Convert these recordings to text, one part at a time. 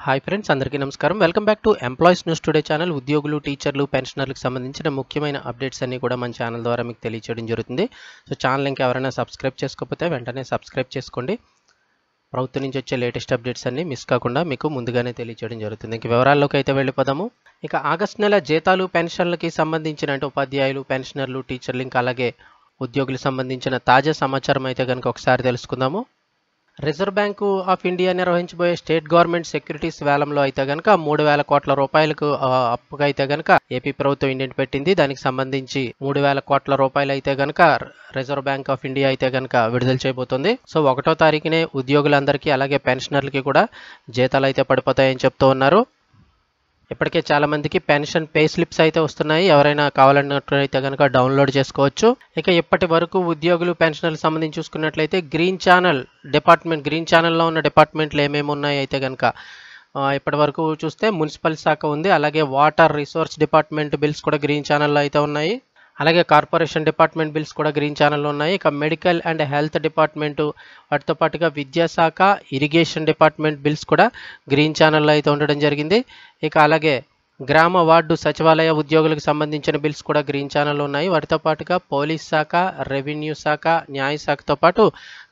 Hi friends, అందరికీ నమస్కారం. Welcome back to employees news today channel. ఉద్యోగులు, టీచర్లు, పెన్షనర్లకు సంబంధించిన ముఖ్యమైన అప్డేట్స్ అన్ని కూడా మన ఛానల్ ద్వారా మీకు తెలియజేయడం జరుగుతుంది. సో ఛానల్ ఇంకా ఎవరైనా సబ్స్క్రైబ్ చేసుకోకపోతే వెంటనే సబ్స్క్రైబ్ చేసుకోండి. ప్రభుత్వం నుంచి వచ్చే లేటెస్ట్ అప్డేట్స్ అన్ని మిస్ కాకుండా మీకు ముందుగానే తెలియజేయడం జరుగుతుంది. ఇంక వివరాల్లోకి అయితే వెళ్ళిపోదాము. ఇక ఆగస్టు నెల జీతాలు, పెన్షన్లకి సంబంధించిన అంటే ఉపాధ్యాయులు, పెన్షనర్లు, టీచర్లు ఇంకా అలాగే ఉద్యోగులకు సంబంధించిన తాజా సమాచారం అయితే కనుక ఒకసారి తెలుసుకుందాము. రిజర్వ్ బ్యాంకు ఆఫ్ ఇండియా నిర్వహించబోయే స్టేట్ గవర్నమెంట్ సెక్యూరిటీస్ వేలంలో అయితే కనుక 3,000 కోట్ల రూపాయలకు అప్పుగా అయితే కనుక ఏపీ ప్రభుత్వం ఇండియన్ పెట్టింది. దానికి సంబంధించి 3,000 కోట్ల రూపాయలు అయితే కనుక రిజర్వ్ బ్యాంక్ ఆఫ్ ఇండియా అయితే కనుక విడుదల చేయబోతుంది. సో 1వ తారీఖునే ఉద్యోగులందరికీ అలాగే పెన్షనర్లకి కూడా జీతాలు అయితే పడిపోతాయని చెప్తూ ఉన్నారు. ఇప్పటికే చాలా మందికి పెన్షన్ పే స్లిప్స్ అయితే వస్తున్నాయి. ఎవరైనా కావాలన్నట్లయితే కనుక డౌన్లోడ్ చేసుకోవచ్చు. ఇక ఇప్పటి వరకు ఉద్యోగులు, పెన్షనర్లకు సంబంధించి చూసుకున్నట్లయితే గ్రీన్ ఛానల్లో ఉన్న డిపార్ట్మెంట్లు ఏమేమి ఉన్నాయి అయితే కనుక ఇప్పటి వరకు చూస్తే మున్సిపల్ శాఖ ఉంది, అలాగే వాటర్ రిసోర్స్ డిపార్ట్మెంట్ బిల్స్ కూడా గ్రీన్ ఛానల్లో అయితే ఉన్నాయి, అలాగే కార్పొరేషన్ డిపార్ట్మెంట్ బిల్స్ కూడా గ్రీన్ ఛానల్లో ఉన్నాయి. ఇక మెడికల్ అండ్ హెల్త్ డిపార్ట్మెంటు, వాటితో పాటుగా విద్యాశాఖ, ఇరిగేషన్ డిపార్ట్మెంట్ బిల్స్ కూడా గ్రీన్ ఛానల్లో అయితే ఉండడం జరిగింది. ఇక అలాగే గ్రామ వార్డు సచివాలయ ఉద్యోగులకు సంబంధించిన బిల్స్ కూడా గ్రీన్ ఛానల్లో ఉన్నాయి. వాటితో పాటుగా పోలీస్ శాఖ, రెవెన్యూ శాఖ, న్యాయ శాఖతో పాటు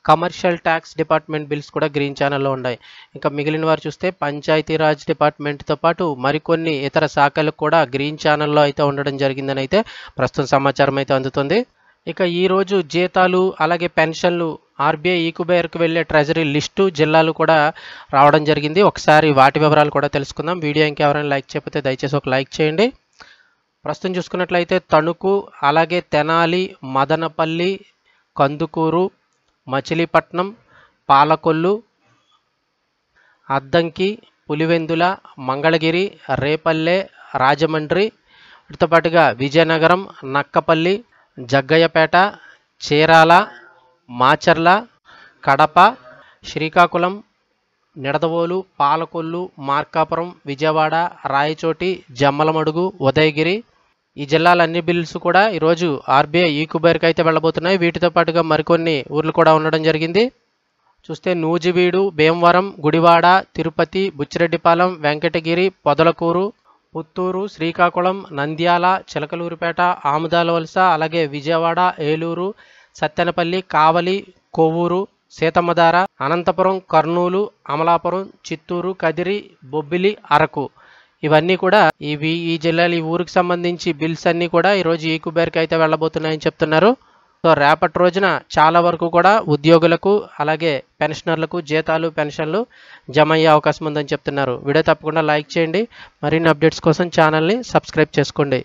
కమర్షియల్ ట్యాక్స్ డిపార్ట్మెంట్ బిల్స్ కూడా గ్రీన్ ఛానల్లో ఉన్నాయి. ఇంకా మిగిలిన వారు చూస్తే పంచాయతీరాజ్ డిపార్ట్మెంట్తో పాటు మరికొన్ని ఇతర శాఖలకు కూడా గ్రీన్ ఛానల్లో అయితే ఉండడం జరిగిందని అయితే ప్రస్తుతం సమాచారం అయితే అందుతుంది. ఇక ఈరోజు జీతాలు అలాగే పెన్షన్లు ఆర్బీఐ ఈకుబేర్కు వెళ్ళే ట్రెజరీ లిస్టు జిల్లాలు కూడా రావడం జరిగింది. ఒకసారి వాటి వివరాలు కూడా తెలుసుకుందాం. వీడియో ఇంకెవరైనా లైక్ చేయకపోతే దయచేసి ఒక లైక్ చేయండి. ప్రస్తుతం చూసుకున్నట్లయితే తణుకు, అలాగే తెనాలి, మదనపల్లి, కందుకూరు, మచిలీపట్నం, పాలకొల్లు, అద్దంకి, పులివెందుల, మంగళగిరి, రేపల్లె, రాజమండ్రి, వీటితో పాటుగా విజయనగరం, నక్కపల్లి, జగ్గయ్యపేట, చీరాల, మాచర్ల, కడప, శ్రీకాకుళం, నిడదవోలు, పాలకొల్లు, మార్కాపురం, విజయవాడ, రాయచోటి, జమ్మలమడుగు, ఉదయగిరి, ఈ జిల్లాలన్నీ బిల్స్ కూడా ఈరోజు ఆర్బీఐ ఈకుబేర్కి అయితే వెళ్ళబోతున్నాయి. వీటితో పాటుగా మరికొన్ని ఊర్లు కూడా ఉండడం జరిగింది. చూస్తే నూజివీడు, భీమవరం, గుడివాడ, తిరుపతి, బుచ్చిరెడ్డిపాలెం, వెంకటగిరి, పొదలకూరు, పుత్తూరు, శ్రీకాకుళం, నంద్యాల, చిలకలూరిపేట, ఆముదాలవలస, అలాగే విజయవాడ, ఏలూరు, సత్తెనపల్లి, కావలి, కొవ్వూరు, సీతమ్మధార, అనంతపురం, కర్నూలు, అమలాపురం, చిత్తూరు, కదిరి, బొబ్బిలి, అరకు, ఇవన్నీ కూడా ఈ జిల్లాలు, ఈ ఊరికి సంబంధించి బిల్స్ అన్నీ కూడా ఈరోజు ఈకుబేర్కి అయితే వెళ్ళబోతున్నాయని చెప్తున్నారు. సో రేపటి రోజున చాలా వరకు కూడా ఉద్యోగులకు అలాగే పెన్షనర్లకు జీతాలు, పెన్షన్లు జమ అయ్యే అవకాశం ఉందని చెప్తున్నారు. వీడియో తప్పకుండా లైక్ చేయండి. మరిన్ని అప్డేట్స్ కోసం ఛానల్ని సబ్స్క్రైబ్ చేసుకోండి.